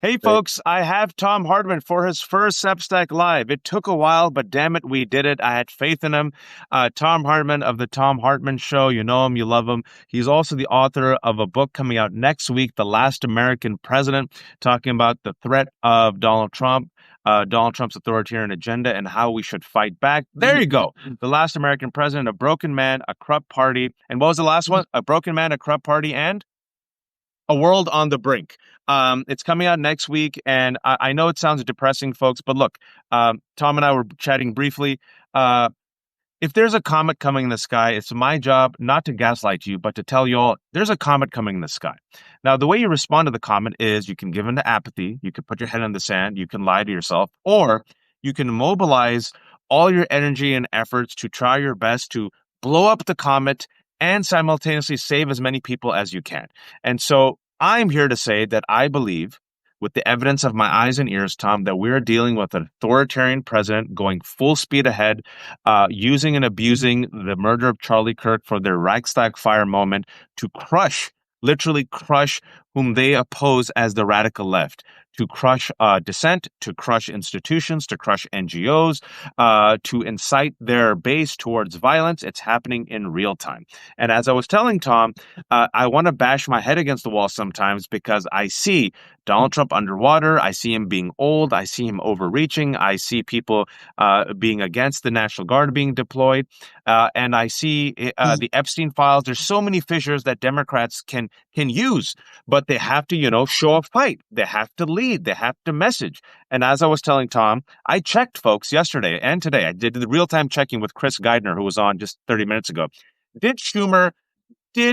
Hey folks, I have Thom Hartmann for his first Substack Live. It took a while, but damn it, we did it. I had faith in him. Thom Hartmann of the Thom Hartmann Show. You know him, you love him. He's also the author of a book coming out next week, The Last American President, talking about the threat of Donald Trump's authoritarian agenda and how we should fight back. There you go. The Last American President, a broken man, a corrupt party. And what was the last one? A broken man, a corrupt party, and a world on the brink. It's coming out next week, and I know it sounds depressing, folks, but look, Thom and I were chatting briefly. If there's a comet coming in the sky, it's my job not to gaslight you, but to tell you all there's a comet coming in the sky. Now, the way you respond to the comet is you can give in to apathy, you can put your head in the sand, you can lie to yourself, or you can mobilize all your energy and efforts to try your best to blow up the comet and simultaneously save as many people as you can. And so I'm here to say that I believe, with the evidence of my eyes and ears, Thom, that we're dealing with an authoritarian president going full speed ahead, using and abusing the murder of Charlie Kirk for their Reichstag fire moment to literally crush whom they oppose as the radical left, to crush dissent, to crush institutions, to crush NGOs, to incite their base towards violence. It's happening in real time. And as I was telling Thom, I want to bash my head against the wall sometimes because I see Donald Trump underwater. I see him being old. I see him overreaching. I see people being against the National Guard being deployed. And I see the Epstein files. There's so many fissures that Democrats can use, but they have to, show a fight. They have to lead. They have to message. And as I was telling Thom, I checked, folks, yesterday and today. I did the real-time checking with Chris Geidner, who was on just 30 minutes ago. Did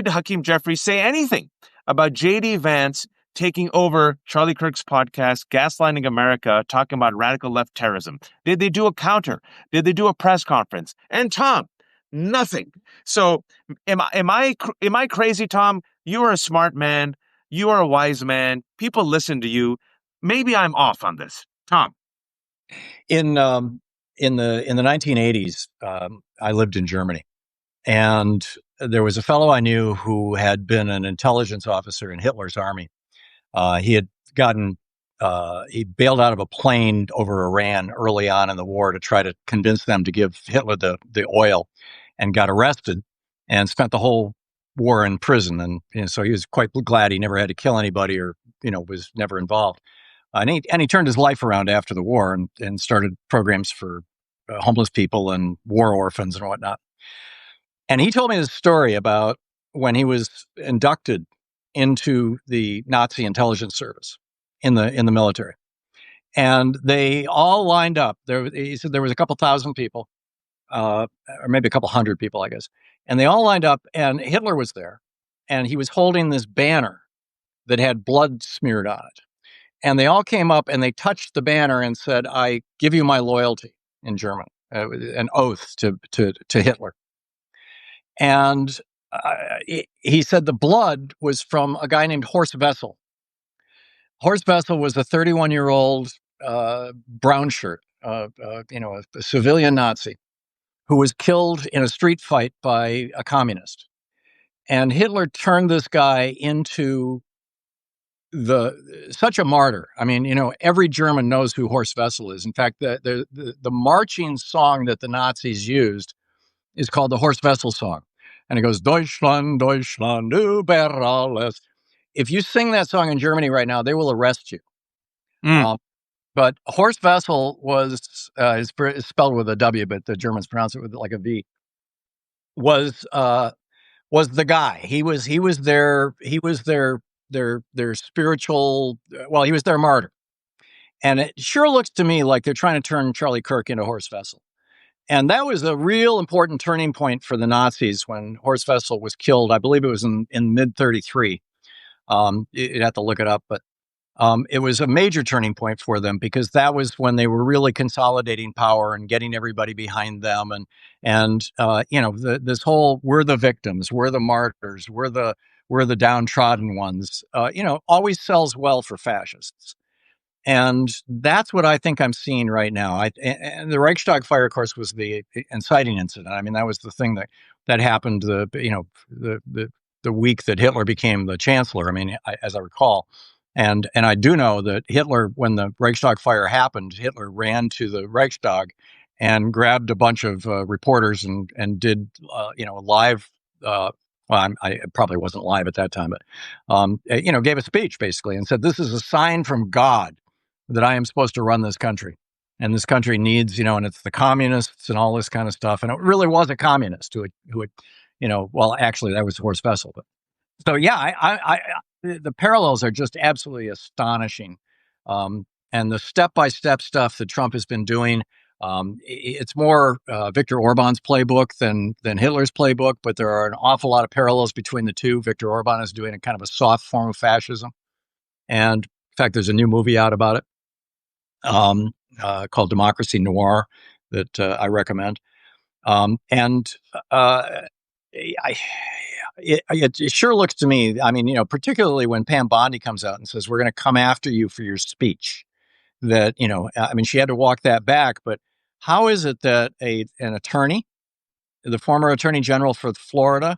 Hakeem Jeffries say anything about J.D. Vance taking over Charlie Kirk's podcast, Gaslighting America, talking about radical left terrorism? Did they do a counter? Did they do a press conference? And Thom, nothing. So am I crazy, Thom? You are a smart man. You are a wise man. People listen to you. Maybe I'm off on this, Thom. In the 1980s, I lived in Germany, and there was a fellow I knew who had been an intelligence officer in Hitler's army. He bailed out of a plane over Iran early on in the war to try to convince them to give Hitler the oil, and got arrested and spent the whole war in prison. And so he was quite glad he never had to kill anybody or, was never involved. And he turned his life around after the war and started programs for homeless people and war orphans and whatnot. And he told me this story about when he was inducted into the Nazi intelligence service in the military. And they all lined up. He said there was a couple thousand people, or maybe a couple hundred people, I guess. And they all lined up, and Hitler was there. And he was holding this banner that had blood smeared on it. And they all came up and they touched the banner and said, "I give you my loyalty," in German, an oath to Hitler. And he said the blood was from a guy named Horst Wessel. Horst Wessel was a 31-year-old brown shirt, a civilian Nazi who was killed in a street fight by a communist. And Hitler turned this guy into such a martyr. I mean, every German knows who Horst Wessel is. In fact, the marching song that the Nazis used is called the Horst Wessel song. And it goes, Deutschland, Deutschland, über alles. If you sing that song in Germany right now, they will arrest you. But Horst Wessel was, is spelled with a W, but the Germans pronounce it with like a V, was the guy. He was their spiritual, he was their martyr. And it sure looks to me like they're trying to turn Charlie Kirk into Horst Wessel. And that was a real important turning point for the Nazis when Horst Wessel was killed. I believe it was in mid-33. You'd have to look it up, but it was a major turning point for them because that was when they were really consolidating power and getting everybody behind them. And this whole, we're the victims, we're the martyrs, we're the downtrodden ones, always sells well for fascists. And that's what I think I'm seeing right now. And the Reichstag fire, of course, was the inciting incident. I mean, that was the thing that happened, the week that Hitler became the chancellor. I mean, as I recall. And I do know that Hitler, when the Reichstag fire happened, Hitler ran to the Reichstag and grabbed a bunch of reporters and did live. I probably wasn't live at that time, but gave a speech basically and said, "This is a sign from God that I am supposed to run this country, and this country needs, and it's the communists and all this kind of stuff." And it really was a communist who had, well, actually that was Horst Wessel, but so yeah, the parallels are just absolutely astonishing, and the step-by-step stuff that Trump has been doing. It's more Viktor Orban's playbook than Hitler's playbook, but there are an awful lot of parallels between the two. Viktor Orban is doing a kind of a soft form of fascism, and in fact, there's a new movie out about it called Democracy Noir that I recommend. And it sure looks to me, I mean, particularly when Pam Bondi comes out and says, "We're going to come after you for your speech," that, I mean, she had to walk that back, but how is it that an attorney, the former attorney general for Florida,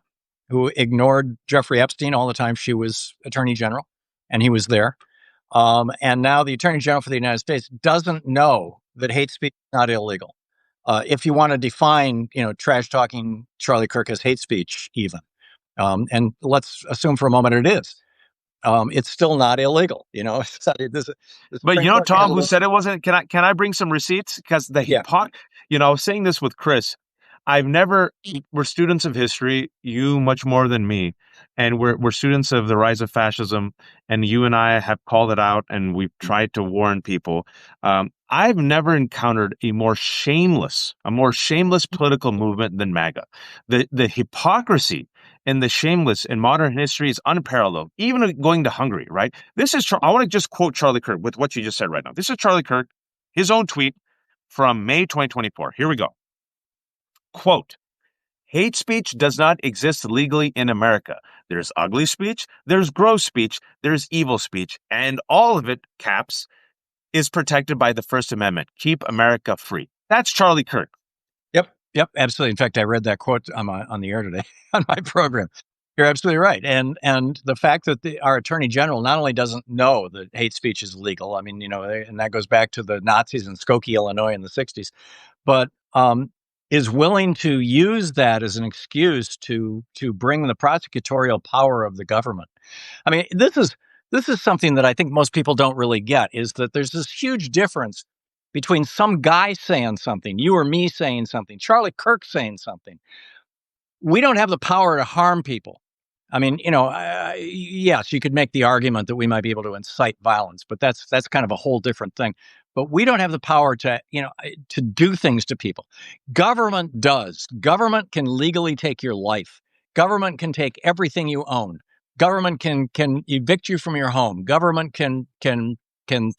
who ignored Jeffrey Epstein all the time she was attorney general and he was there, and now the attorney general for the United States doesn't know that hate speech is not illegal? If you want to define, trash talking Charlie Kirk as hate speech, even, and let's assume for a moment it is, it's still not illegal. But Tom, who said it wasn't? Can I bring some receipts? Because I was saying this with Chris. We're students of history, you much more than me, and we're students of the rise of fascism, and you and I have called it out, and we've tried to warn people. I've never encountered a more shameless political movement than MAGA. The hypocrisy and the shameless in modern history is unparalleled, even going to Hungary, right? I want to just quote Charlie Kirk with what you just said right now. This is Charlie Kirk, his own tweet from May 2024. Here we go. Quote, "Hate speech does not exist legally in America. There's ugly speech, there's gross speech, there's evil speech, and all of it, caps, is protected by the First Amendment. Keep America free." That's Charlie Kirk. Yep, absolutely. In fact, I read that quote on the air today on my program. You're absolutely right. And the fact that our attorney general not only doesn't know that hate speech is legal, I mean, and that goes back to the Nazis in Skokie, Illinois in the 60s, but is willing to use that as an excuse to bring the prosecutorial power of the government. I mean, this is something that I think most people don't really get, is that there's this huge difference between some guy saying something, you or me saying something, Charlie Kirk saying something. We don't have the power to harm people. I mean, yes, you could make the argument that we might be able to incite violence, but that's kind of a whole different thing. But we don't have the power to do things to people. Government does. Government can legally take your life. Government can take everything you own. Government can evict you from your home. Government can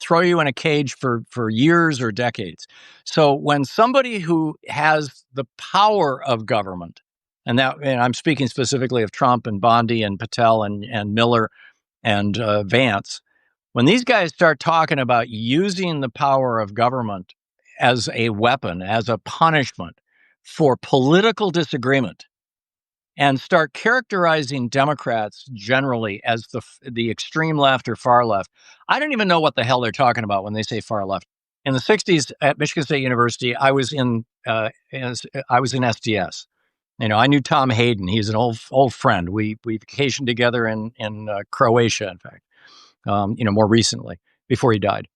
throw you in a cage for years or decades. So when somebody who has the power of government, and I'm speaking specifically of Trump and Bondi and Patel and Miller and Vance, when these guys start talking about using the power of government as a weapon, as a punishment for political disagreement, and start characterizing Democrats generally as the extreme left or far left, I don't even know what the hell they're talking about when they say far left. In the 60s at Michigan State University, I was in SDS. I knew Tom Hayden. He's an old friend. We vacationed together in Croatia, in fact, more recently before he died.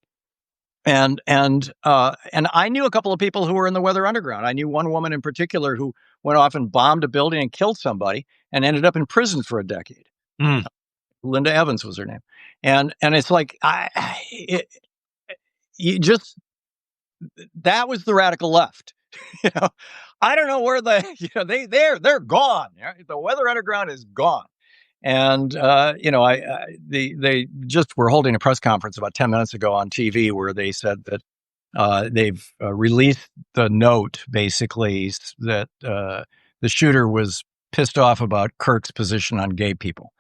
And I knew a couple of people who were in the Weather Underground. I knew one woman in particular who went off and bombed a building and killed somebody and ended up in prison for a decade. Linda Evans was her name. And it's like, that was the radical left. I don't know where they're gone. The Weather Underground is gone. And, they just were holding a press conference about 10 minutes ago on TV where they said that they've released the note, basically, that the shooter was pissed off about Kirk's position on gay people.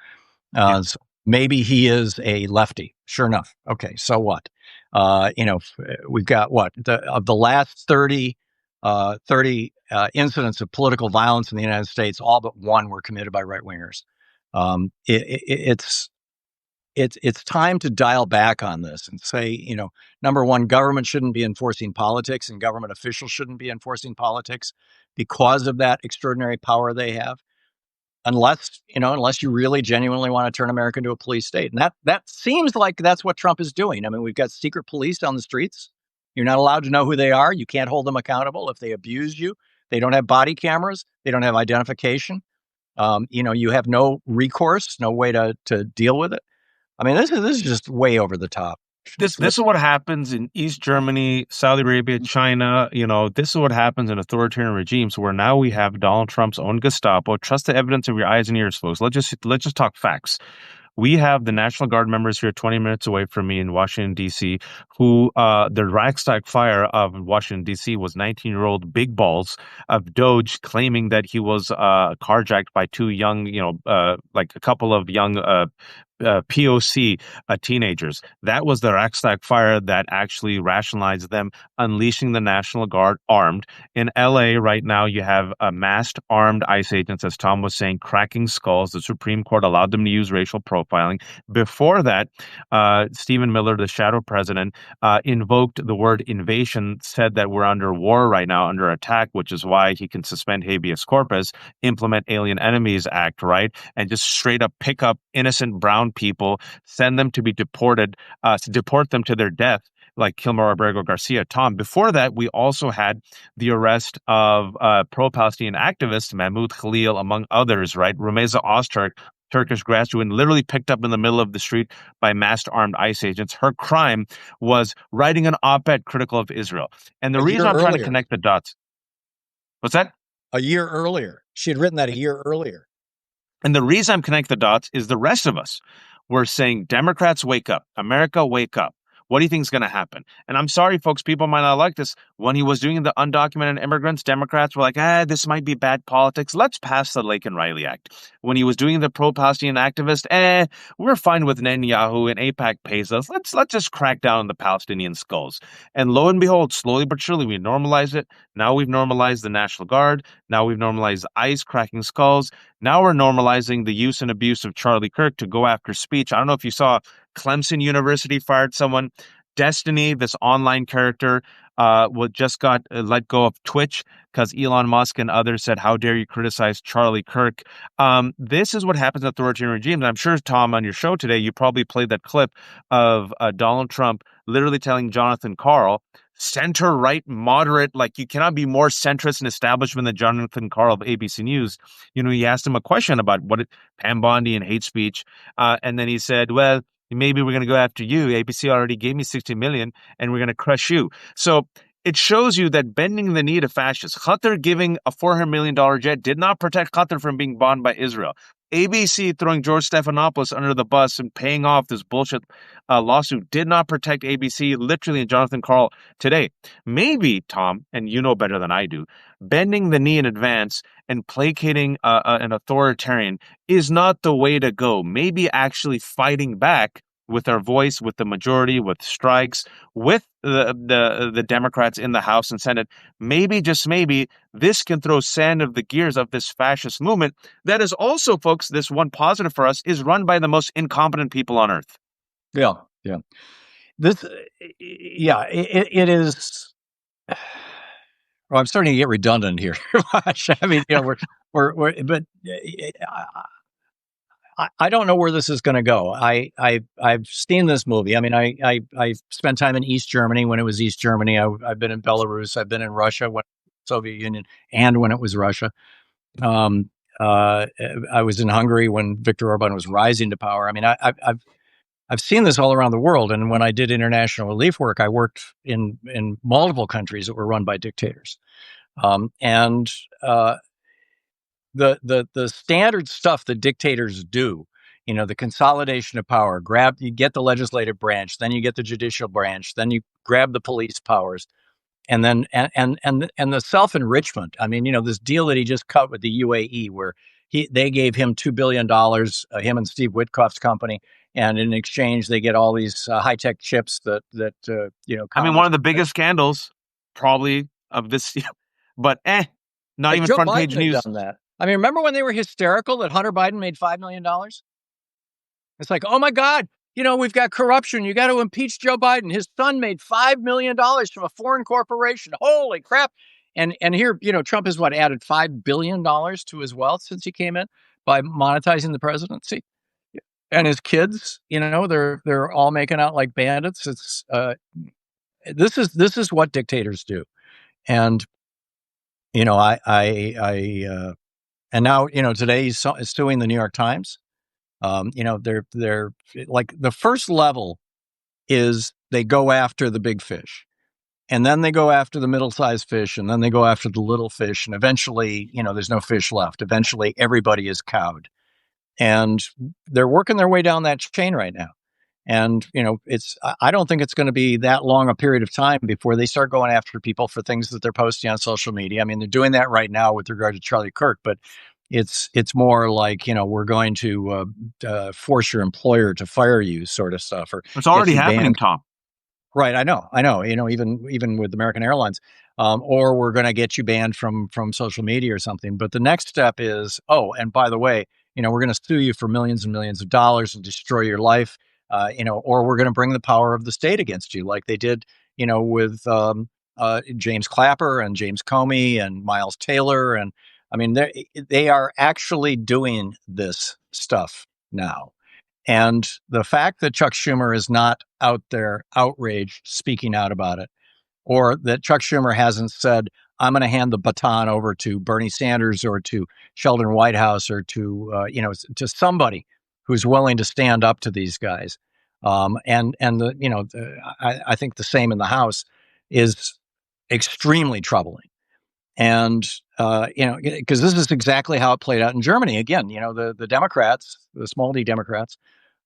So maybe he is a lefty. Sure enough. Okay, so what? We've got of the last 30 incidents of political violence in the United States, all but one were committed by right-wingers. It's it's time to dial back on this and say, number one, government shouldn't be enforcing politics, and government officials shouldn't be enforcing politics because of that extraordinary power they have. Unless you really genuinely want to turn America into a police state. And that seems like that's what Trump is doing. I mean, we've got secret police on the streets. You're not allowed to know who they are. You can't hold them accountable if they abuse you. They don't have body cameras. They don't have identification. You have no recourse, no way to deal with it. I mean, this is just way over the top. This is what happens in East Germany, Saudi Arabia, China. This is what happens in authoritarian regimes where now we have Donald Trump's own Gestapo. Trust the evidence of your eyes and ears, folks. Let's just talk facts. We have the National Guard members here 20 minutes away from me in Washington, D.C., who the Reichstag fire of Washington, D.C. was 19-year-old Big Balls of Doge claiming that he was carjacked by two young, like a couple of young POC teenagers. That was the Reichstag fire that actually rationalized them unleashing the National Guard armed. In LA right now, you have masked armed ICE agents, as Tom was saying, cracking skulls. The Supreme Court allowed them to use racial profiling. Before that, Stephen Miller, the shadow president, invoked the word invasion, said that we're under war right now, under attack, which is why he can suspend habeas corpus, implement Alien Enemies Act, right? And just straight up pick up innocent brown people, send them to be deported, deport them to their death, like Kilmer Abrego Garcia. Tom, before that, we also had the arrest of pro-Palestinian activist Mahmoud Khalil, among others, right? Rumeysa Ozturk, Turkish graduate, literally picked up in the middle of the street by masked armed ICE agents. Her crime was writing an op-ed critical of Israel. And the reason I'm trying to connect the dots. What's that? A year earlier. She had written that a year earlier. And the reason I'm connecting the dots is the rest of us were saying, Democrats, wake up. America, wake up. What do you think is going to happen? And I'm sorry, folks, people might not like this. When he was doing the undocumented immigrants, Democrats were like, this might be bad politics. Let's pass the Laken Riley Act. When he was doing the pro-Palestinian activist, we're fine with Netanyahu and AIPAC pays us. Let's just crack down on the Palestinian skulls. And lo and behold, slowly but surely, we normalize it. Now we've normalized the National Guard. Now we've normalized ICE cracking skulls. Now we're normalizing the use and abuse of Charlie Kirk to go after speech. I don't know if you saw Clemson University fired someone. Destiny, this online character, just got let go of Twitch because Elon Musk and others said, how dare you criticize Charlie Kirk? This is what happens in authoritarian regimes. And I'm sure, Tom, on your show today, you probably played that clip of Donald Trump literally telling Jonathan Karl, center, right, moderate, like you cannot be more centrist and establishment than Jonathan Karl of ABC News. He asked him a question about Pam Bondi and hate speech. And then he said, well, maybe we're going to go after you. ABC already gave me 60 million and we're going to crush you. So it shows you that bending the knee to fascists, Qatar giving a $400 million jet did not protect Qatar from being bombed by Israel. ABC throwing George Stephanopoulos under the bus and paying off this bullshit lawsuit did not protect ABC, literally, and Jonathan Karl today. Maybe, Tom, and you know better than I do, bending the knee in advance and placating an authoritarian is not the way to go. Maybe actually fighting back with our voice, with the majority, with strikes, with the Democrats in the House and Senate, maybe, just maybe, this can throw sand of the gears of this fascist movement that is also, folks, this one positive for us, is run by the most incompetent people on earth. Yeah. It is. Well, I'm starting to get redundant here. I mean, but I don't know where this is going to go. I've seen this movie. I mean, I spent time in East Germany when it was East Germany. I've been in Belarus. I've been in Russia when Soviet Union and when it was Russia. I was in Hungary when Viktor Orban was rising to power. I mean, I've seen this all around the world. And when I did international relief work, I worked in multiple countries that were run by dictators. The standard stuff that dictators do, the consolidation of power, you get the legislative branch, then you get the judicial branch, then you grab the police powers, and then and the self-enrichment. I mean, this deal that he just cut with the UAE, where they gave him $2 billion, him and Steve Witkoff's company, and in exchange they get all these high-tech chips that I mean, one of the biggest scandals probably of this, but not even Joe front Biden page news. done that. I mean, remember when they were hysterical that Hunter Biden made $5 million? It's like, oh my God, we've got corruption. You got to impeach Joe Biden. His son made $5 million from a foreign corporation. Holy crap. And here, Trump has added $5 billion to his wealth since he came in by monetizing the presidency. And his kids, they're all making out like bandits. It's this is what dictators do. And and now today he's suing the New York Times. They're like, the first level is they go after the big fish, and then they go after the middle-sized fish, and then they go after the little fish, and eventually, there's no fish left. Eventually, everybody is cowed, and they're working their way down that chain right now. And I don't think it's going to be that long a period of time before they start going after people for things that they're posting on social media. I mean, they're doing that right now with regard to Charlie Kirk, but it's more like, we're going to force your employer to fire you, sort of stuff, or It's already happening, banned. Tom. Right, I know. Even with American Airlines, or we're going to get you banned from social media or something. But the next step is, oh, and by the way, we're going to sue you for millions and millions of dollars and destroy your life, or we're going to bring the power of the state against you, like they did, with James Clapper and James Comey and Miles Taylor, and I mean, they are actually doing this stuff now. And the fact that Chuck Schumer is not out there outraged, speaking out about it, or that Chuck Schumer hasn't said, I'm going to hand the baton over to Bernie Sanders or to Sheldon Whitehouse or to, to somebody who's willing to stand up to these guys. I think the same in the House is extremely troubling. And, because this is exactly how it played out in Germany. Again, the Democrats, the small d Democrats,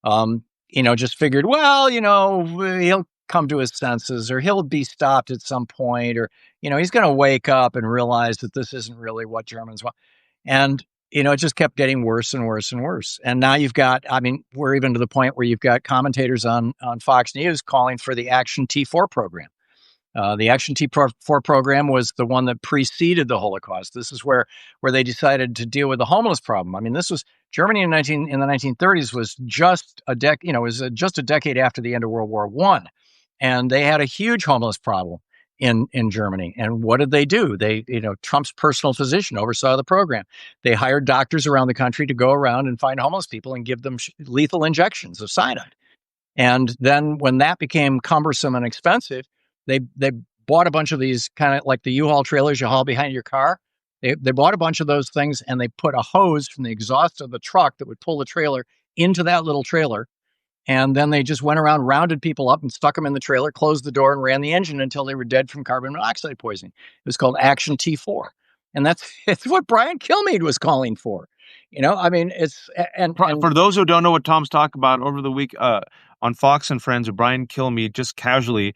just figured, well, he'll come to his senses, or he'll be stopped at some point, or, he's going to wake up and realize that this isn't really what Germans want. And, it just kept getting worse and worse and worse. And now we're even to the point where you've got commentators on Fox News calling for the Action T4 program. The Action T4 program was the one that preceded the Holocaust. This is where they decided to deal with the homeless problem. I mean, this was Germany in the 1930s, was just a decade after the end of World War I, and they had a huge homeless problem in Germany. And what did they do? They, Trump's personal physician oversaw the program. They hired doctors around the country to go around and find homeless people and give them lethal injections of cyanide. And then when that became cumbersome and expensive, they bought a bunch of these, kind of like the U-Haul trailers you haul behind your car. They bought a bunch of those things, and they put a hose from the exhaust of the truck that would pull the trailer into that little trailer. And then they just went around, rounded people up and stuck them in the trailer, closed the door, and ran the engine until they were dead from carbon monoxide poisoning. It was called Action T4. And it's what Brian Kilmeade was calling for. It's for those who don't know what Tom's talking about, over the week on Fox and Friends, Brian Kilmeade just casually,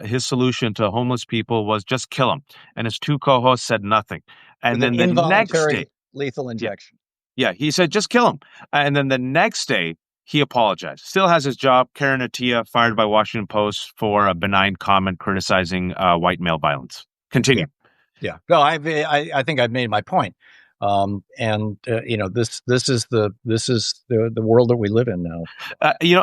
his solution to homeless people was just kill them, and his two co-hosts said nothing. And then the next day, lethal injection. Yeah, he said just kill him, and then the next day he apologized. Still has his job. Karen Attiah fired by Washington Post for a benign comment criticizing white male violence. Continue. Yeah. No, I think I've made my point. This is the world that we live in now.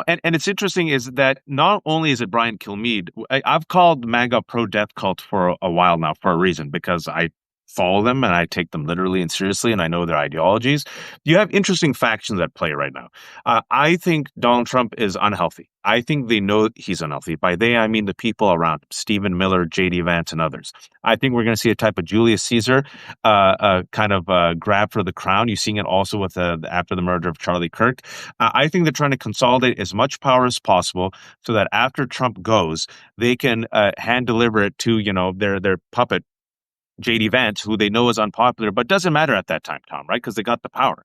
And it's interesting is that not only is it Brian Kilmeade, I've called MAGA pro-death cult for a while now for a reason, because I follow them and I take them literally and seriously, and I know their ideologies. You have interesting factions at play right now. I think Donald Trump is unhealthy. I think they know he's unhealthy. By they, I mean the people around him, Stephen Miller, J.D. Vance, and others. I think we're going to see a type of Julius Caesar kind of grab for the crown. You're seeing it also with after the murder of Charlie Kirk. I think they're trying to consolidate as much power as possible so that after Trump goes, they can hand deliver it to their puppet, J.D. Vance, who they know is unpopular, but doesn't matter at that time, Tom, right? Because they got the power.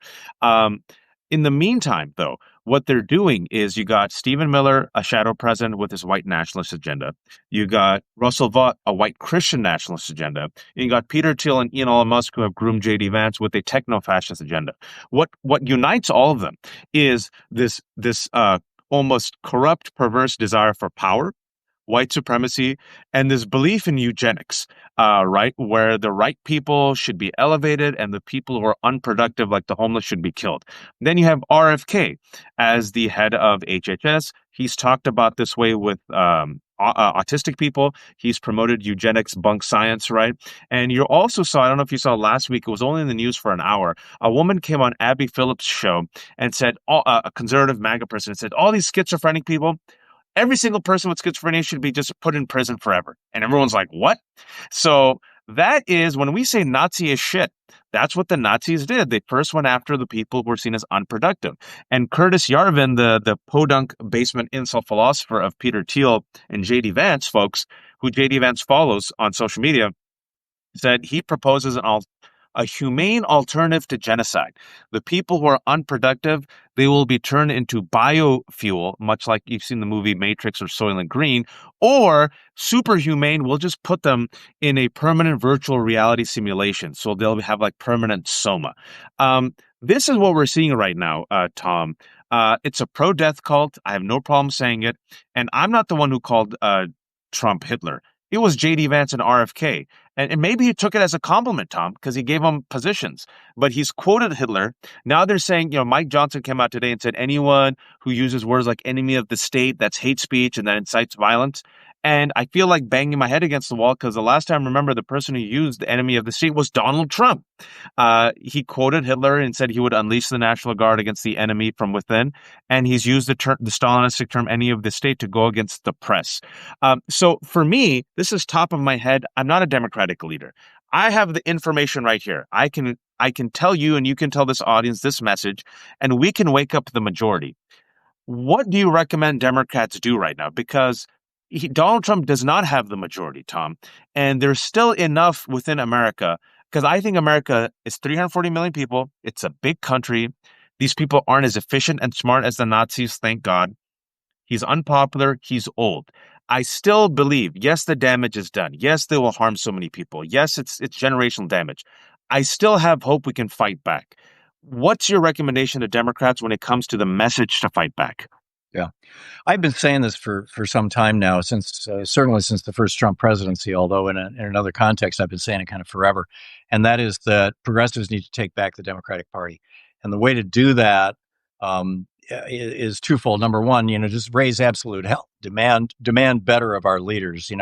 In the meantime, though, what they're doing is you got Stephen Miller, a shadow president with his white nationalist agenda. You got Russell Vought, a white Christian nationalist agenda. And you got Peter Thiel and Elon Musk, who have groomed J.D. Vance with a techno-fascist agenda. What unites all of them is this almost corrupt, perverse desire for power, white supremacy, and this belief in eugenics, right, where the right people should be elevated and the people who are unproductive, like the homeless, should be killed. Then you have RFK as the head of HHS. He's talked about this way with autistic people. He's promoted eugenics, bunk science, right? And you also saw, I don't know if you saw last week, it was only in the news for an hour. A woman came on Abby Phillips' show and said, a conservative MAGA person said, all these schizophrenic people, every single person with schizophrenia should be just put in prison forever. And everyone's like, what? So that is when we say Nazi is shit, that's what the Nazis did. They first went after the people who were seen as unproductive. And Curtis Yarvin, the podunk basement insult philosopher of Peter Thiel and J.D. Vance, folks, who J.D. Vance follows on social media, said he proposes a humane alternative to genocide. The people who are unproductive, they will be turned into biofuel, much like you've seen the movie Matrix or Soylent Green, or superhumane, we'll just put them in a permanent virtual reality simulation. So they'll have like permanent soma. This is what we're seeing right now, Tom. It's a pro-death cult. I have no problem saying it. And I'm not the one who called Trump Hitler. It was J.D. Vance and RFK. And maybe he took it as a compliment, Tom, because he gave him positions. But he's quoted Hitler. Now they're saying, Mike Johnson came out today and said anyone who uses words like enemy of the state, that's hate speech and that incites violence. And I feel like banging my head against the wall because the last time, remember, the person who used the enemy of the state was Donald Trump. He quoted Hitler and said he would unleash the National Guard against the enemy from within. And he's used the Stalinistic term enemy of the state to go against the press. So for me, this is top of my head. I'm not a Democratic leader. I have the information right here. I can tell you and you can tell this audience this message, and we can wake up the majority. What do you recommend Democrats do right now? Because Donald Trump does not have the majority, Tom, and there's still enough within America, because I think America is 340 million people. It's a big country. These people aren't as efficient and smart as the Nazis, thank God. He's unpopular. He's old. I still believe, yes, the damage is done. Yes, they will harm so many people. Yes, it's generational damage. I still have hope we can fight back. What's your recommendation to Democrats when it comes to the message to fight back? Yeah, I've been saying this for some time now, since certainly since the first Trump presidency, although in another context, I've been saying it kind of forever. And that is that progressives need to take back the Democratic Party. And the way to do that is twofold. Number one, just raise absolute hell, demand better of our leaders,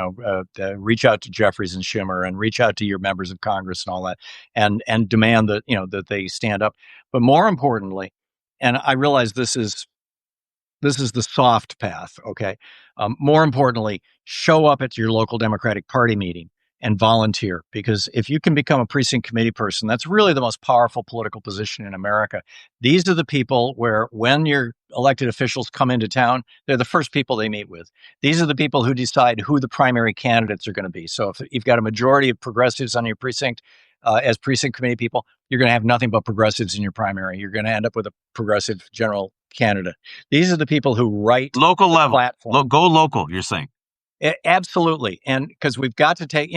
reach out to Jeffries and Schumer and reach out to your members of Congress and all that, and demand that, that they stand up. But more importantly, and I realize this is the soft path, okay? More importantly, show up at your local Democratic Party meeting and volunteer, because if you can become a precinct committee person, that's really the most powerful political position in America. These are the people where, when your elected officials come into town, they're the first people they meet with. These are the people who decide who the primary candidates are going to be. So if you've got a majority of progressives on your precinct, as precinct committee people, you're going to have nothing but progressives in your primary. You're going to end up with a progressive general candidate. These are the people who write local level platform. Go local, you're saying. Absolutely. And because we've got to take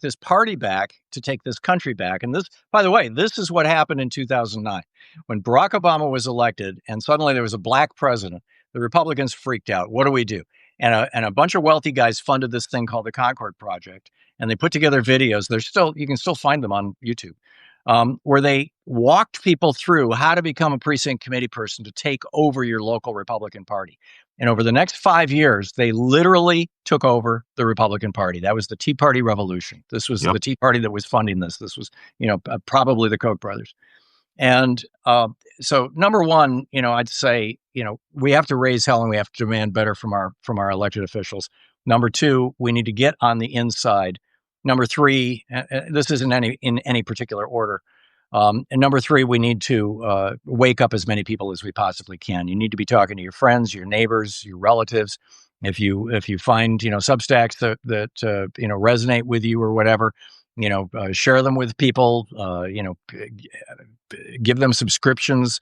this party back to take this country back. And this, by the way, this is what happened in 2009 when Barack Obama was elected and suddenly there was a black president. The Republicans freaked out. What do we do? And a bunch of wealthy guys funded this thing called the Concord Project. And they put together videos. You can still find them on YouTube, where they walked people through how to become a precinct committee person to take over your local Republican Party. And over the next 5 years, they literally took over the Republican Party. That was the Tea Party revolution. This was the Tea Party that was funding this. This was, probably the Koch brothers. And so, number one, I'd say, we have to raise hell and we have to demand better from our elected officials. Number two, we need to get on the inside. Number three, this isn't in any particular order. And number three, we need to wake up as many people as we possibly can. You need to be talking to your friends, your neighbors, your relatives. If you find Substacks that resonate with you or whatever, share them with people. Give them subscriptions.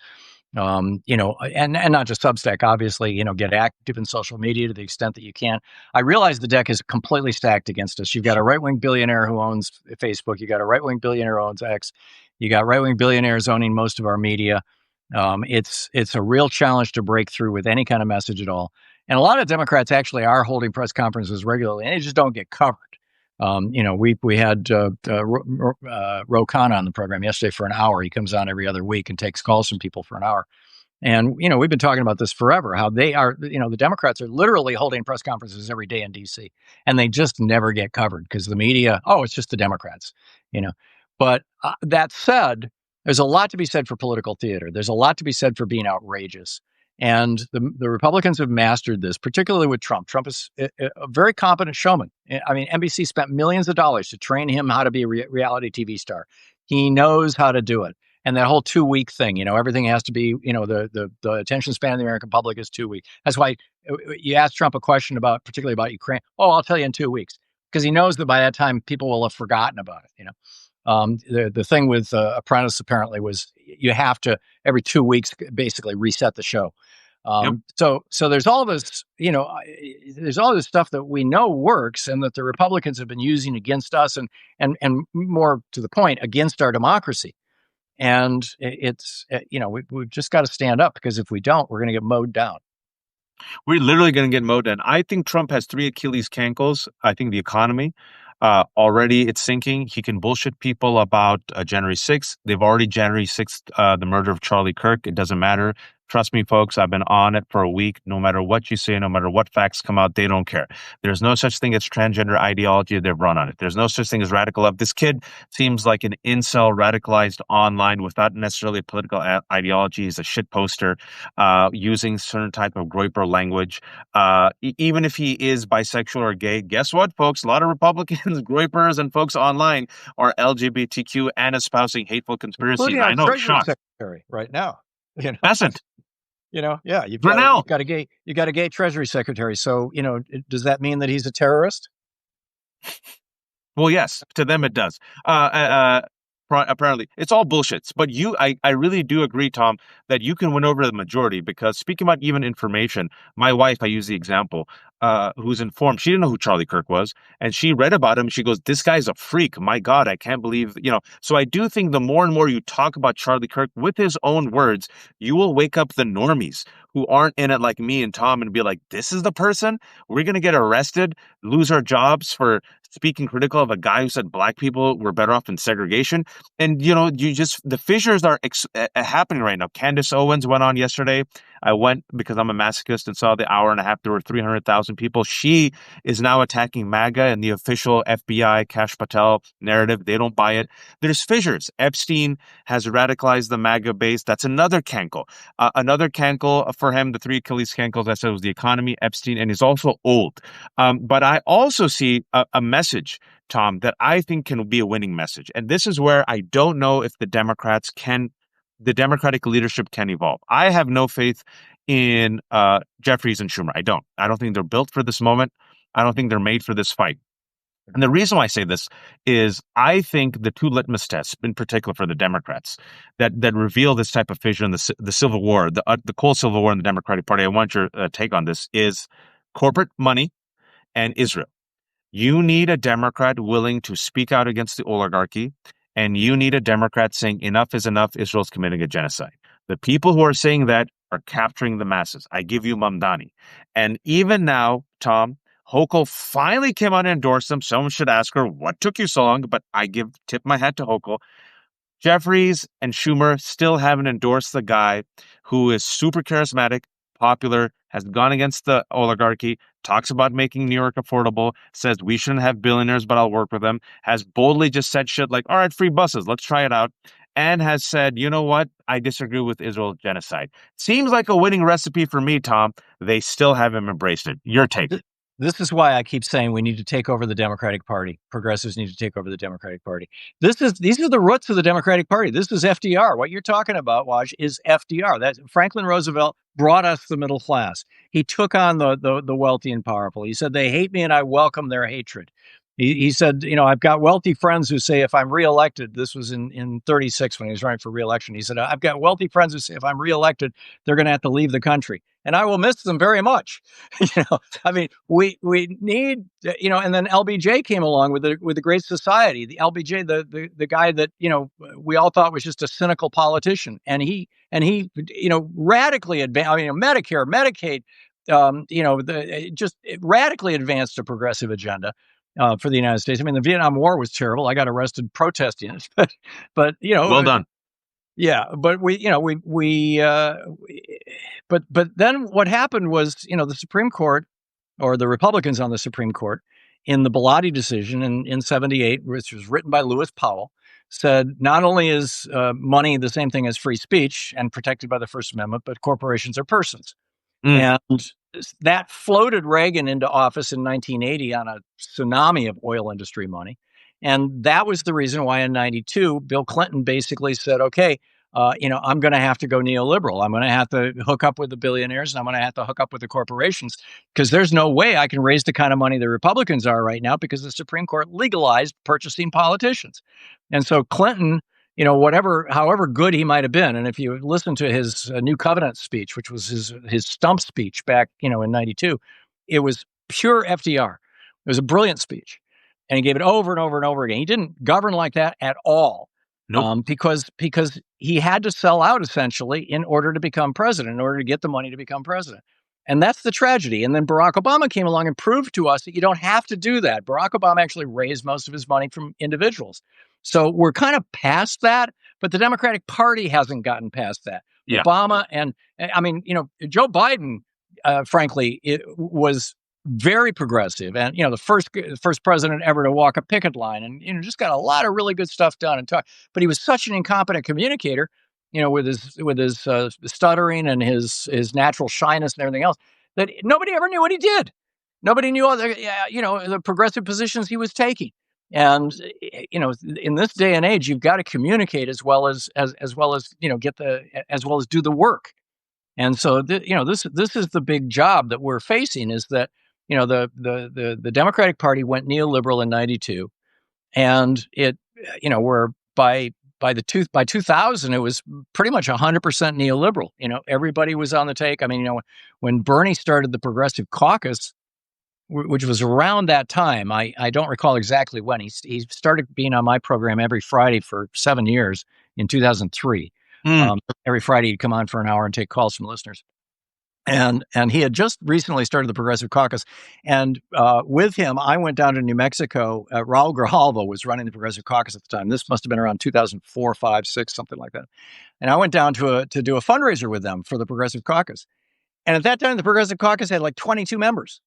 And not just Substack, obviously, get active in social media to the extent that you can. I realize the deck is completely stacked against us. You've got a right-wing billionaire who owns Facebook. You got a right-wing billionaire who owns X. You got right-wing billionaires owning most of our media. It's a real challenge to break through with any kind of message at all. And a lot of Democrats actually are holding press conferences regularly, and they just don't get covered. We had Ro Khanna on the program yesterday for an hour. He comes on every other week and takes calls from people for an hour. And, we've been talking about this forever, how they are, the Democrats are literally holding press conferences every day in D.C. and they just never get covered because the media, it's just the Democrats, But that said, there's a lot to be said for political theater. There's a lot to be said for being outrageous. And the Republicans have mastered this, particularly with Trump. Trump is a very competent showman. I mean, NBC spent millions of dollars to train him how to be a reality TV star. He knows how to do it. And that whole 2-week thing, everything has to be, the attention span of the American public is 2 weeks. That's why you ask Trump a question particularly about Ukraine. Oh, I'll tell you in 2 weeks, because he knows that by that time people will have forgotten about it. The thing with Apprentice apparently was you have to every 2 weeks basically reset the show. Yep. So there's all this, there's all this stuff that we know works and that the Republicans have been using against us and more to the point, against our democracy. And it's, we've just got to stand up, because if we don't, we're going to get mowed down. We're literally going to get mowed down. I think Trump has 3 Achilles cankles. I think the economy, already it's sinking. He can bullshit people about January 6th. They've already January 6th, the murder of Charlie Kirk. It doesn't matter. Trust me, folks, I've been on it for a week. No matter what you say, no matter what facts come out, they don't care. There's no such thing as transgender ideology. They've run on it. There's no such thing as radical left. This kid seems like an incel radicalized online without necessarily a political ideology. He's a shit poster, using certain type of groyper language. Even if he is bisexual or gay, guess what, folks? A lot of Republicans, groypers, and folks online are LGBTQ and espousing hateful conspiracies. Including I know, Treasury Secretary right now. Hasn't. You've got a gay Treasury Secretary. So, does that mean that he's a terrorist? Well, yes, to them it does. Apparently, it's all bullshits. But I really do agree, Tom, that you can win over the majority, because speaking about even information, my wife, I use the example, who's informed, she didn't know who Charlie Kirk was, and she read about him. She goes, "This guy's a freak. My God, I can't believe, So I do think the more and more you talk about Charlie Kirk with his own words, you will wake up the normies who aren't in it like me and Tom and be like, this is the person? We're going to get arrested, lose our jobs for speaking critical of a guy who said black people were better off in segregation. And, the fissures are happening right now. Candace Owens went on yesterday. I went because I'm a masochist and saw the hour and a half. There were 300,000 people. She is now attacking MAGA and the official FBI Kash Patel narrative. They don't buy it. There's fissures. Epstein has radicalized the MAGA base. That's another cankle. Another cankle for him, the 3 Achilles cankles, I said, was the economy, Epstein, and he's also old. But I also see a message, Tom, that I think can be a winning message. And this is where I don't know if the Democratic leadership can evolve. I have no faith in Jeffries and Schumer. I don't think they're built for this moment. I don't think they're made for this fight. And the reason why I say this is I think the 2 litmus tests, in particular for the Democrats, that reveal this type of fissure in the Civil War, the cold Civil War in the Democratic Party, I want your take on this, is corporate money and Israel. You need a Democrat willing to speak out against the oligarchy, and you need a Democrat saying enough is enough, Israel's committing a genocide. The people who are saying that are capturing the masses. I give you Mamdani. And even now, Tom, Hochul finally came out and endorsed them. Someone should ask her, what took you so long? But I tip my hat to Hochul. Jeffries and Schumer still haven't endorsed the guy who is super charismatic, popular, has gone against the oligarchy, talks about making New York affordable, says we shouldn't have billionaires, but I'll work with them, has boldly just said shit like, all right, free buses, let's try it out, and has said, you know what, I disagree with Israel genocide. Seems like a winning recipe for me, Tom. They still haven't embraced it. Your take. This is why I keep saying we need to take over the Democratic Party. Progressives need to take over the Democratic Party. These are the roots of the Democratic Party. This is FDR. What you're talking about, Waj, is FDR. That Franklin Roosevelt brought us the middle class. He took on the wealthy and powerful. He said, they hate me and I welcome their hatred. He said, I've got wealthy friends who say if I'm reelected, this was in 36 when he was running for reelection. He said, I've got wealthy friends who say if I'm reelected, they're going to have to leave the country. And I will miss them very much. We need, and then LBJ came along with the Great Society. The LBJ, the guy that, we all thought was just a cynical politician. And he radically advanced, Medicare, Medicaid, just radically advanced a progressive agenda for the United States. I mean, the Vietnam War was terrible. I got arrested protesting it, but Well done. yeah, but but then what happened was, the Supreme Court, or the Republicans on the Supreme Court, in the Bilotti decision in '78, which was written by Lewis Powell, said not only is money the same thing as free speech and protected by the First Amendment, but corporations are persons. Mm. And that floated Reagan into office in 1980 on a tsunami of oil industry money. And that was the reason why in '92, Bill Clinton basically said, okay, I'm going to have to go neoliberal. I'm going to have to hook up with the billionaires, and I'm going to have to hook up with the corporations, because there's no way I can raise the kind of money the Republicans are right now, because the Supreme Court legalized purchasing politicians. And so Clinton, however good he might have been, and if you listen to his New Covenant speech, which was his stump speech back, in '92, it was pure FDR. It was a brilliant speech, and he gave it over and over and over again. He didn't govern like that at all. Nope. Because he had to sell out essentially in order to become president, in order to get the money to become president. And that's the tragedy. And then Barack Obama came along and proved to us that you don't have to do that. Barack Obama actually raised most of his money from individuals. So we're kind of past that, but the Democratic Party hasn't gotten past that. Yeah. Obama and Joe Biden, frankly, it was very progressive, and the first president ever to walk a picket line, and just got a lot of really good stuff done and talk. But he was such an incompetent communicator, with his stuttering and his natural shyness and everything else, that nobody ever knew what he did. Nobody knew all the progressive positions he was taking. And in this day and age, you've got to communicate as well as do the work. And so this is the big job that we're facing, is that the Democratic Party went neoliberal in '92, and it where by 2000 it was pretty much 100% neoliberal. Everybody was on the take. I mean, when Bernie started the Progressive Caucus, which was around that time, I don't recall exactly when, he started being on my program every Friday for 7 years in 2003. Every Friday he'd come on for an hour and take calls from listeners. And he had just recently started the Progressive Caucus. And with him, I went down to New Mexico. Raul Grijalva was running the Progressive Caucus at the time. This must have been around 2004, 5, 6, something like that. And I went down to do a fundraiser with them for the Progressive Caucus. And at that time, the Progressive Caucus had like 22 members.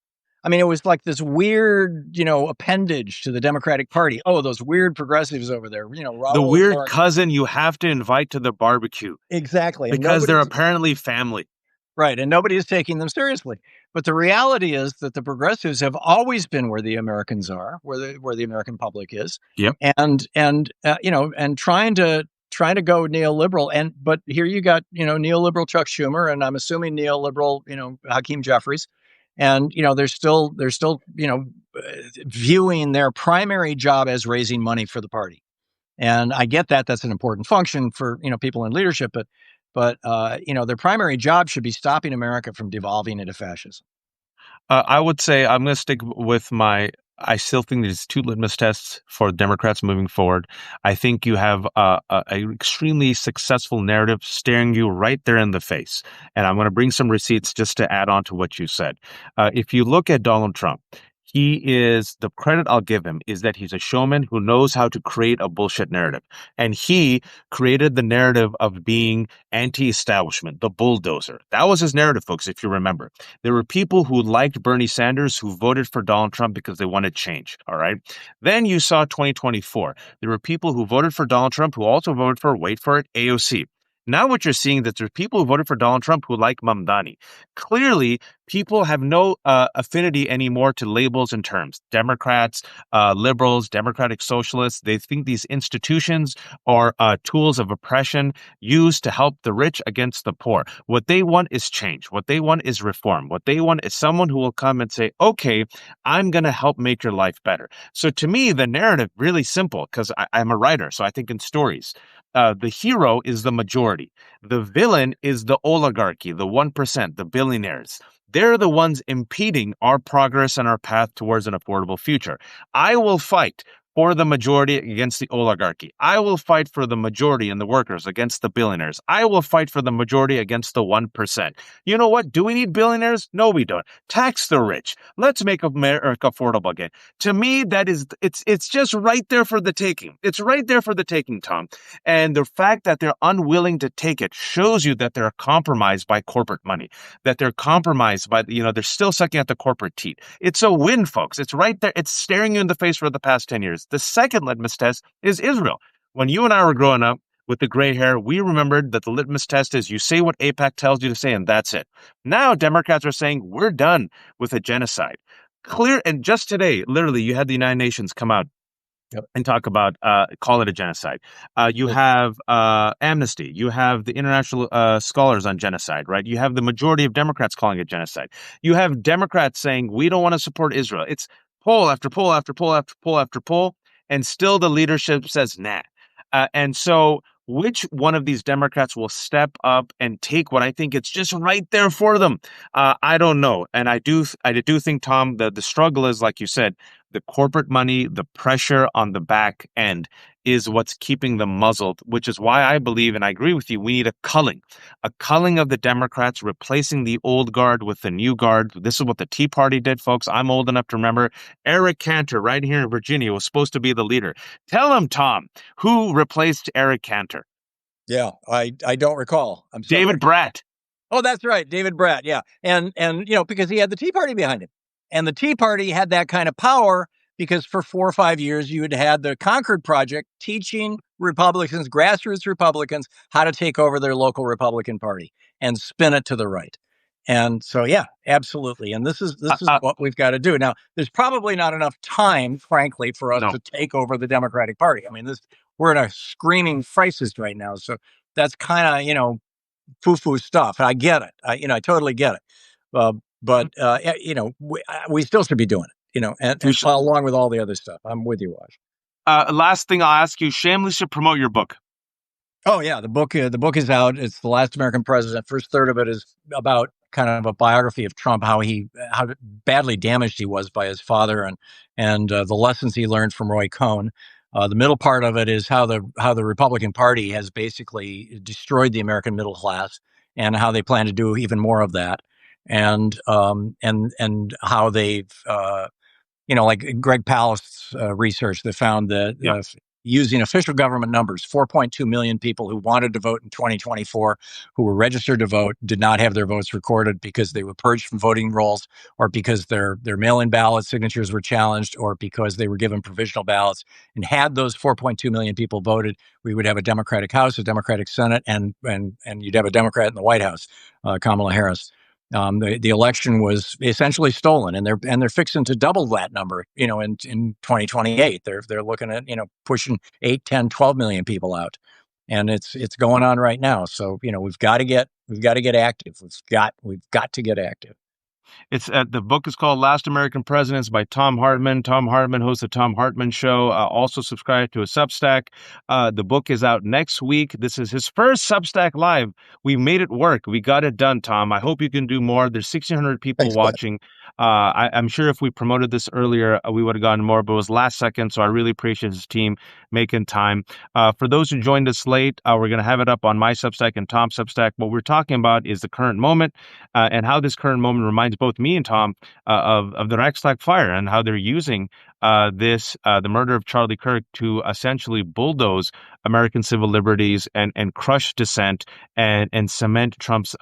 I mean, it was like this weird, appendage to the Democratic Party. Oh, those weird progressives over there. Raul the weird cousin you have to invite to the barbecue. Exactly. Because they're apparently family. Right. And nobody is taking them seriously. But the reality is that the progressives have always been where the Americans are, where the American public is. Yep. And trying to go neoliberal. But here you got, neoliberal Chuck Schumer, and I'm assuming neoliberal, Hakeem Jeffries. And, they're still, viewing their primary job as raising money for the party. And I get that that's an important function for, people in leadership, but their primary job should be stopping America from devolving into fascism. I would say I'm going to stick with I still think there's two litmus tests for Democrats moving forward. I think you have a extremely successful narrative staring you right there in the face. And I'm going to bring some receipts just to add on to what you said. If you look at Donald Trump, the credit I'll give him is that he's a showman who knows how to create a bullshit narrative. And he created the narrative of being anti-establishment, the bulldozer. That was his narrative, folks, if you remember. There were people who liked Bernie Sanders who voted for Donald Trump because they wanted change, all right? Then you saw 2024. There were people who voted for Donald Trump who also voted for, wait for it, AOC. Now what you're seeing is that there's people who voted for Donald Trump who like Mamdani. Clearly, people have no affinity anymore to labels and terms. Democrats, liberals, democratic socialists, they think these institutions are tools of oppression used to help the rich against the poor. What they want is change. What they want is reform. What they want is someone who will come and say, okay, I'm going to help make your life better. So to me, the narrative really simple, because I'm a writer, so I think in stories. The hero is the majority. The villain is the oligarchy, the 1%, the billionaires. They're the ones impeding our progress and our path towards an affordable future. I will fight for the majority against the oligarchy. I will fight for the majority and the workers against the billionaires. I will fight for the majority against the 1%. You know what? Do we need billionaires? No, we don't. Tax the rich. Let's make America affordable again. To me, it's just right there for the taking. It's right there for the taking, Tom. And the fact that they're unwilling to take it shows you that they're compromised by corporate money, that they're compromised by, they're still sucking at the corporate teat. It's a win, folks. It's right there. It's staring you in the face for the past 10 years. The second litmus test is Israel. When you and I were growing up with the gray hair, we remembered that the litmus test is you say what AIPAC tells you to say, and that's it. Now Democrats are saying we're done with a genocide. Clear, and just today, literally, you had the United Nations come out and talk about, call it a genocide. You have Amnesty. You have the international scholars on genocide, right? You have the majority of Democrats calling it genocide. You have Democrats saying, we don't want to support Israel. It's poll after poll after poll after poll after poll, and still the leadership says, nah. And so which one of these Democrats will step up and take what I think it's just right there for them? I don't know. And I do think, Tom, the struggle is, like you said, the corporate money, the pressure on the back end is what's keeping them muzzled, which is why I believe, and I agree with you, we need a culling of the Democrats, replacing the old guard with the new guard. This is what the Tea Party did, folks. I'm old enough to remember Eric Cantor right here in Virginia was supposed to be the leader. Tell him, Tom, who replaced Eric Cantor? Yeah, I don't recall. I'm sorry. David Bratt. Oh, that's right. David Bratt. Yeah. And because he had the Tea Party behind him, and the Tea Party had that kind of power because for 4 or 5 years, you had the Concord Project teaching Republicans, grassroots Republicans, how to take over their local Republican Party and spin it to the right. And so, yeah, absolutely. And this is what we've got to do. Now, there's probably not enough time, frankly, for us to take over the Democratic Party. I mean, we're in a screaming crisis right now. So that's kind of, foo-foo stuff. I get it. I totally get it. But we still should be doing it, and along with all the other stuff. I'm with you, Waj. Last thing I'll ask you, shameless should promote your book. Oh yeah, the book is out. It's The Last American President. First third of it is about kind of a biography of Trump, how badly damaged he was by his father, and the lessons he learned from Roy Cohn. The middle part of it is how the Republican Party has basically destroyed the American middle class, and how they plan to do even more of that, and how they've like Greg Palast's research that found that using official government numbers, 4.2 million people who wanted to vote in 2024, who were registered to vote, did not have their votes recorded because they were purged from voting rolls, or because their mail-in ballot signatures were challenged, or because they were given provisional ballots. And had those 4.2 million people voted, we would have a Democratic House, a Democratic Senate, and you'd have a Democrat in the White House, Kamala Harris. The election was essentially stolen, and they're fixing to double that number, in 2028. They're looking at, pushing 8, 10, 12 million people out, and it's going on right now. So, we've got to get active. We've got to get active. It's the book is called Last American Presidents by Thom Hartmann. Thom Hartmann hosts the Thom Hartmann Show. Also subscribe to a Substack. The book is out next week. This is his first Substack Live. We made it work. We got it done, Tom. I hope you can do more. There's 1,600 people watching. I'm sure if we promoted this earlier, we would have gotten more, but it was last second. So I really appreciate his team making time. For those who joined us late, we're going to have it up on my Substack and Tom's Substack. What we're talking about is the current moment and how this current moment reminds both me and Tom of the Reichstag fire, and how they're using the murder of Charlie Kirk to essentially bulldoze American civil liberties and crush dissent and cement Trump's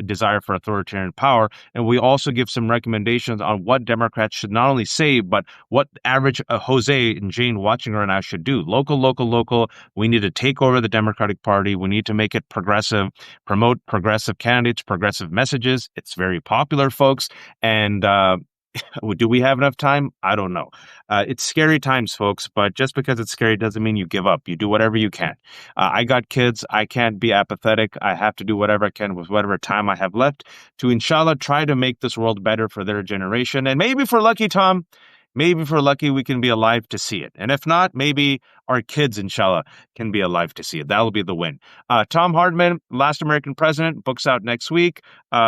desire for authoritarian power. And we also give some recommendations on what Democrats should not only say, but what average Jose and Jane watching right now should do. Local. We need to take over the Democratic Party. We need to make it progressive, promote progressive candidates, progressive messages. It's very popular, folks. And do we have enough time? I don't know. It's scary times, folks, but just because it's scary doesn't mean you give up. You do whatever you can. I got kids. I can't be apathetic. I have to do whatever I can with whatever time I have left to, inshallah, try to make this world better for their generation. And maybe if we're lucky, Tom, we can be alive to see it. And if not, maybe our kids, inshallah, can be alive to see it. That'll be the win. Thom Hartmann, Last American President, book's out next week.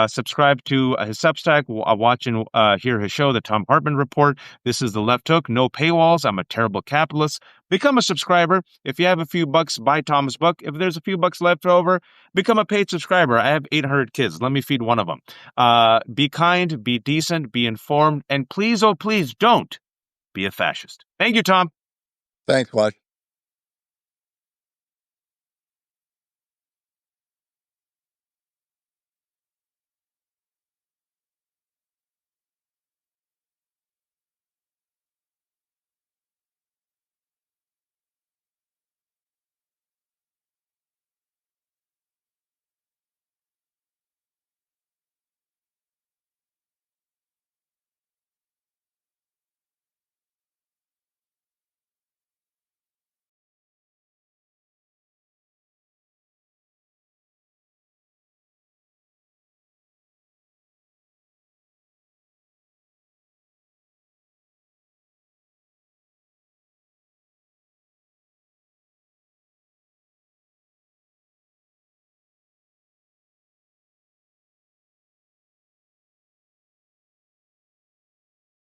Subscribe to his Substack. Watch and hear his show, The Thom Hartmann Report. This is The Left Hook. No paywalls. I'm a terrible capitalist. Become a subscriber. If you have a few bucks, buy Tom's book. If there's a few bucks left over, become a paid subscriber. I have 800 kids. Let me feed one of them. Be kind, be decent, be informed, and please, oh please, don't be a fascist. Thank you, Tom. Thanks, Waj.